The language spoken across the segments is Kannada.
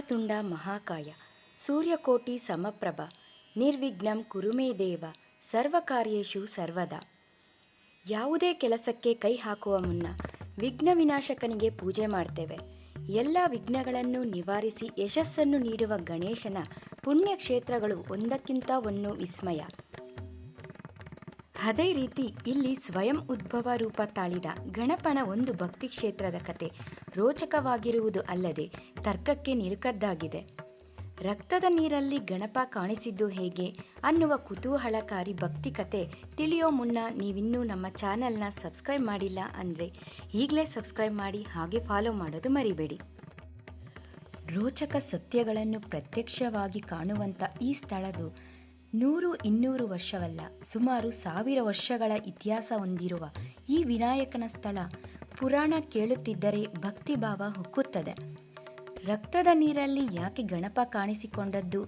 ವಕ್ರತುಂಡ ಮಹಾಕಾಯ ಸೂರ್ಯಕೋಟಿ ಸಮಪ್ರಭ ನಿರ್ವಿಘ್ನಂ ಕುರು ಮೇ ದೇವ ಸರ್ವಕಾರ್ಯೇಷು ಸರ್ವದಾ. ಯಾವುದೇ ಕೆಲಸಕ್ಕೆ ಕೈ ಹಾಕುವ ಮುನ್ನ ವಿಘ್ನ ವಿನಾಶಕನಿಗೆ ಪೂಜೆ ಮಾಡ್ತೇವೆ. ಎಲ್ಲ ವಿಘ್ನಗಳನ್ನು ನಿವಾರಿಸಿ ಯಶಸ್ಸನ್ನು ನೀಡುವ ಗಣೇಶನ ಪುಣ್ಯಕ್ಷೇತ್ರಗಳು ಒಂದಕ್ಕಿಂತ ಒಂದು ವಿಸ್ಮಯ. ಅದೇ ರೀತಿ ಇಲ್ಲಿ ಸ್ವಯಂ ಉದ್ಭವ ರೂಪ ತಾಳಿದ ಗಣಪನ ಒಂದು ಭಕ್ತಿ ಕ್ಷೇತ್ರದ ಕತೆ ರೋಚಕವಾಗಿರುವುದು ಅಲ್ಲದೆ ತರ್ಕಕ್ಕೆ ನಿಲುಕದ್ದಾಗಿದೆ. ರಕ್ತದ ನೀರಲ್ಲಿ ಗಣಪ ಕಾಣಿಸಿದ್ದು ಹೇಗೆ ಅನ್ನುವ ಕುತೂಹಲಕಾರಿ ಭಕ್ತಿ ಕತೆ ತಿಳಿಯೋ ಮುನ್ನ ನೀವಿನ್ನೂ ನಮ್ಮ ಚಾನಲ್ನ ಸಬ್ಸ್ಕ್ರೈಬ್ ಮಾಡಿಲ್ಲ ಅಂದರೆ ಈಗಲೇ ಸಬ್ಸ್ಕ್ರೈಬ್ ಮಾಡಿ, ಹಾಗೆ ಫಾಲೋ ಮಾಡೋದು ಮರಿಬೇಡಿ. ರೋಚಕ ಸತ್ಯಗಳನ್ನು ಪ್ರತ್ಯಕ್ಷವಾಗಿ ಕಾಣುವಂಥ ಈ ಸ್ಥಳದು 100-200 ವರ್ಷವಲ್ಲ, ಸುಮಾರು 1000 ವರ್ಷಗಳ ಇತಿಹಾಸ ಹೊಂದಿರುವ ಈ ವಿನಾಯಕನ ಸ್ಥಳ ಪುರಾಣ ಕೇಳುತ್ತಿದ್ದರೆ ಭಕ್ತಿಭಾವ ಹುಕ್ಕುತ್ತದೆ. ರಕ್ತದ ನೀರಲ್ಲಿ ಯಾಕೆ ಗಣಪ ಕಾಣಿಸಿಕೊಂಡದ್ದು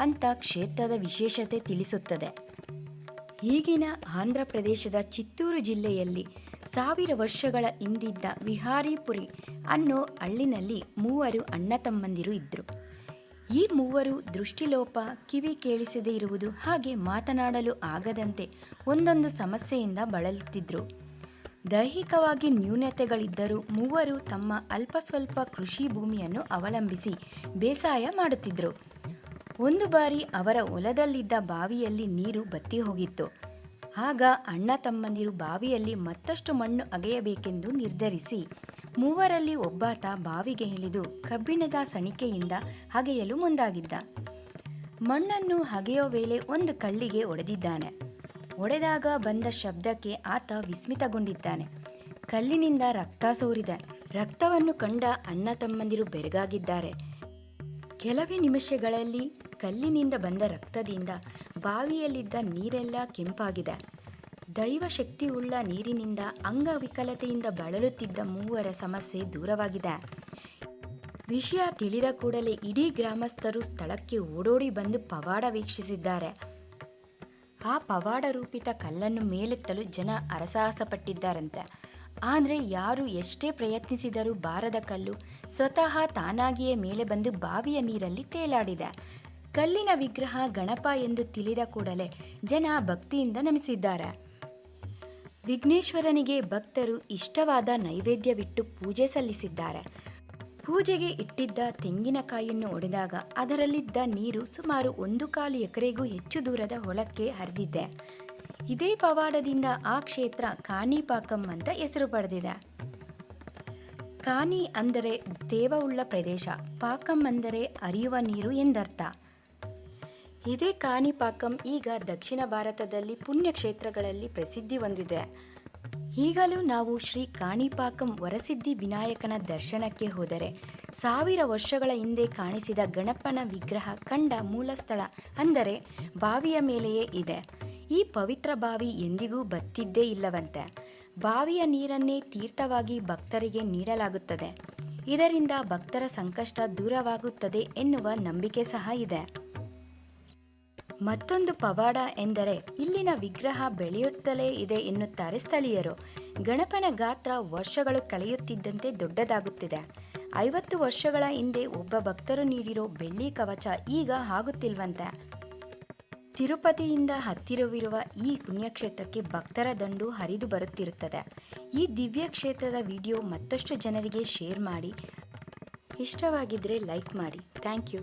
ಅಂತ ಕ್ಷೇತ್ರದ ವಿಶೇಷತೆ ತಿಳಿಸುತ್ತದೆ. ಈಗಿನ ಆಂಧ್ರ ಪ್ರದೇಶದ ಚಿತ್ತೂರು ಜಿಲ್ಲೆಯಲ್ಲಿ 1000 ವರ್ಷಗಳ ಹಿಂದಿದ್ದ ವಿಹಾರಿಪುರಿ ಅನ್ನೋ ಹಳ್ಳಿನಲ್ಲಿ 3 ಅಣ್ಣ ತಮ್ಮಂದಿರು ಇದ್ದರು. ಈ 3 ದೃಷ್ಟಿಲೋಪ, ಕಿವಿ ಕೇಳಿಸದೇ ಇರುವುದು, ಹಾಗೆ ಮಾತನಾಡಲು ಆಗದಂತೆ ಒಂದೊಂದು ಸಮಸ್ಯೆಯಿಂದ ಬಳಲುತ್ತಿದ್ದರು. ದೈಹಿಕವಾಗಿ ನ್ಯೂನತೆಗಳಿದ್ದರೂ 3 ತಮ್ಮ ಅಲ್ಪ ಸ್ವಲ್ಪ ಕೃಷಿ ಭೂಮಿಯನ್ನು ಅವಲಂಬಿಸಿ ಬೇಸಾಯ ಮಾಡುತ್ತಿದ್ದರು. ಒಂದು ಬಾರಿ ಅವರ ಹೊಲದಲ್ಲಿದ್ದ ಬಾವಿಯಲ್ಲಿ ನೀರು ಬತ್ತಿ ಹೋಗಿತ್ತು. ಆಗ ಅಣ್ಣ ತಮ್ಮಂದಿರು ಬಾವಿಯಲ್ಲಿ ಮತ್ತಷ್ಟು ಮಣ್ಣು ಅಗೆಯಬೇಕೆಂದು ನಿರ್ಧರಿಸಿ 3ರಲ್ಲಿ ಒಬ್ಬಾತ ಬಾವಿಗೆ ಇಳಿದು ಕಬ್ಬಿಣದ ಸಣಿಕೆಯಿಂದ ಅಗೆಯಲು ಮುಂದಾಗಿದ್ದ. ಮಣ್ಣನ್ನು ಅಗೆಯೋ ವೇಳೆ ಒಂದು ಕಲ್ಲಿಗೆ ಹೊಡೆದಿದ್ದಾನೆ. ಹೊಡೆದಾಗ ಬಂದ ಶಬ್ದಕ್ಕೆ ಆತ ವಿಸ್ಮಿತಗೊಂಡಿದ್ದಾನೆ. ಕಲ್ಲಿನಿಂದ ರಕ್ತ ಸೋರಿದೆ. ರಕ್ತವನ್ನು ಕಂಡ ಅಣ್ಣ ತಮ್ಮಂದಿರು ಬೆರಗಾಗಿದ್ದಾರೆ. ಕೆಲವೇ ನಿಮಿಷಗಳಲ್ಲಿ ಕಲ್ಲಿನಿಂದ ಬಂದ ರಕ್ತದಿಂದ ಬಾವಿಯಲ್ಲಿದ್ದ ನೀರೆಲ್ಲ ಕೆಂಪಾಗಿದೆ. ದೈವಶಕ್ತಿಯುಳ್ಳ ನೀರಿನಿಂದ ಅಂಗವಿಕಲತೆಯಿಂದ ಬಳಲುತ್ತಿದ್ದ 3 ಸಮಸ್ಯೆ ದೂರವಾಗಿದೆ. ವಿಷಯ ತಿಳಿದ ಕೂಡಲೇ ಇಡೀ ಗ್ರಾಮಸ್ಥರು ಸ್ಥಳಕ್ಕೆ ಓಡೋಡಿ ಬಂದು ಪವಾಡ ವೀಕ್ಷಿಸಿದ್ದಾರೆ. ಆ ಪವಾಡ ರೂಪಿತ ಕಲ್ಲನ್ನು ಮೇಲೆತ್ತಲು ಜನ ಹರಸಾಹಸಪಟ್ಟಿದ್ದಾರಂತೆ. ಆದರೆ ಯಾರು ಎಷ್ಟೇ ಪ್ರಯತ್ನಿಸಿದರೂ ಬಾರದ ಕಲ್ಲು ಸ್ವತಃ ತಾನಾಗಿಯೇ ಮೇಲೆ ಬಂದು ಬಾವಿಯ ನೀರಲ್ಲಿ ತೇಲಾಡಿದೆ. ಕಲ್ಲಿನ ವಿಗ್ರಹ ಗಣಪ ಎಂದು ತಿಳಿದ ಕೂಡಲೇ ಜನ ಭಕ್ತಿಯಿಂದ ನಮಿಸಿದ್ದಾರೆ. ವಿಘ್ನೇಶ್ವರನಿಗೆ ಭಕ್ತರು ಇಷ್ಟವಾದ ನೈವೇದ್ಯವಿಟ್ಟು ಪೂಜೆ ಸಲ್ಲಿಸಿದ್ದಾರೆ. ಪೂಜೆಗೆ ಇಟ್ಟಿದ್ದ ತೆಂಗಿನಕಾಯಿಯನ್ನು ಒಡೆದಾಗ ಅದರಲ್ಲಿದ್ದ ನೀರು ಸುಮಾರು 1/4 ಎಕರೆಗೂ ಹೆಚ್ಚು ದೂರದ ಹೊಲಕ್ಕೆ ಹರಿದಿದೆ. ಇದೇ ಪವಾಡದಿಂದ ಆ ಕ್ಷೇತ್ರ ಕಾಣಿಪಾಕಂ ಅಂತ ಹೆಸರು ಪಡೆದಿದೆ. ಕಾನಿ ಅಂದರೆ ತೇವವುಳ್ಳ ಪ್ರದೇಶ, ಪಾಕಂ ಅಂದರೆ ಹರಿಯುವ ನೀರು ಎಂದರ್ಥ. ಇದೇ ಕಾಣಿಪಾಕಂ ಈಗ ದಕ್ಷಿಣ ಭಾರತದಲ್ಲಿ ಪುಣ್ಯಕ್ಷೇತ್ರಗಳಲ್ಲಿ ಪ್ರಸಿದ್ಧಿ ಹೊಂದಿದೆ. ಈಗಲೂ ನಾವು ಶ್ರೀ ಕಾಣಿಪಾಕಂ ವರಸಿದ್ಧಿ ವಿನಾಯಕನ ದರ್ಶನಕ್ಕೆ ಹೋದರೆ 1000 ವರ್ಷಗಳ ಹಿಂದೆ ಕಾಣಿಸಿದ ಗಣಪನ ವಿಗ್ರಹ ಕಂಡ ಮೂಲ ಸ್ಥಳ ಅಂದರೆ ಬಾವಿಯ ಮೇಲೆಯೇ ಇದೆ. ಈ ಪವಿತ್ರ ಬಾವಿ ಎಂದಿಗೂ ಬತ್ತಿದ್ದೇ ಇಲ್ಲವಂತೆ. ಬಾವಿಯ ನೀರನ್ನೇ ತೀರ್ಥವಾಗಿ ಭಕ್ತರಿಗೆ ನೀಡಲಾಗುತ್ತದೆ. ಇದರಿಂದ ಭಕ್ತರ ಸಂಕಷ್ಟ ದೂರವಾಗುತ್ತದೆ ಎನ್ನುವ ನಂಬಿಕೆ ಸಹ ಇದೆ. ಮತ್ತೊಂದು ಪವಾಡ ಎಂದರೆ ಇಲ್ಲಿನ ವಿಗ್ರಹ ಬೆಳೆಯುತ್ತಲೇ ಇದೆ ಎನ್ನುತ್ತಾರೆ ಸ್ಥಳೀಯರು. ಗಣಪನ ಗಾತ್ರ ವರ್ಷಗಳು ಕಳೆಯುತ್ತಿದ್ದಂತೆ ದೊಡ್ಡದಾಗುತ್ತಿದೆ. 50 ವರ್ಷಗಳ ಹಿಂದೆ ಒಬ್ಬ ಭಕ್ತರು ನೀಡಿರೋ ಬೆಳ್ಳಿ ಕವಚ ಈಗ ಆಗುತ್ತಿಲ್ವಂತೆ. ತಿರುಪತಿಯಿಂದ ಹತ್ತಿರವಿರುವ ಈ ಪುಣ್ಯಕ್ಷೇತ್ರಕ್ಕೆ ಭಕ್ತರ ದಂಡು ಹರಿದು ಬರುತ್ತಿರುತ್ತದೆ. ಈ ದಿವ್ಯ ಕ್ಷೇತ್ರದ ವಿಡಿಯೋ ಮತ್ತಷ್ಟು ಜನರಿಗೆ ಶೇರ್ ಮಾಡಿ. ಇಷ್ಟವಾಗಿದ್ದರೆ ಲೈಕ್ ಮಾಡಿ. Thank you.